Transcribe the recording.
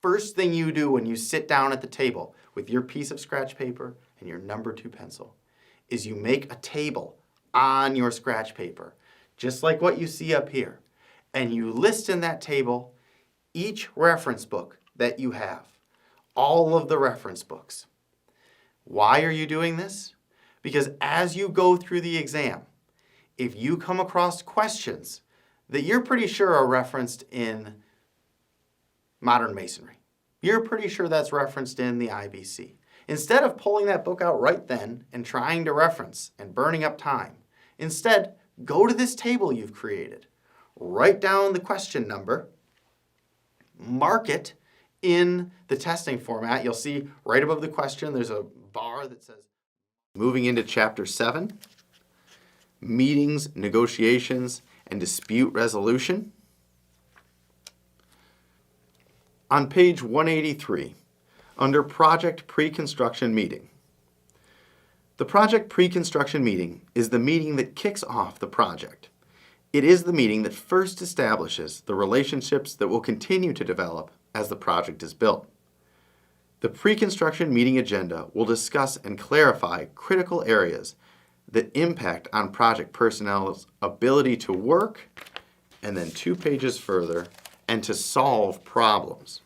first thing you do when you sit down at the table with your piece of scratch paper and your number 2 pencil is you make a table on your scratch paper, just like what you see up here. And you list in that table each reference book that you have, all of the reference books. Why are you doing this? Because as you go through the exam, if you come across questions that you're pretty sure are referenced in modern masonry, you're pretty sure that's referenced in the IBC. Instead of pulling that book out right then and trying to reference and burning up time, instead, go to this table you've created, write down the question number, mark it in the testing format. You'll see right above the question there's a bar that says, moving into Chapter 7, Meetings, Negotiations, and Dispute Resolution. On page 183, under Project Pre-Construction Meeting. The project pre-construction meeting is the meeting that kicks off the project. It is the meeting that first establishes the relationships that will continue to develop as the project is built. The pre-construction meeting agenda will discuss and clarify critical areas that impact on project personnel's ability to work, and then 2 pages further, and to solve problems.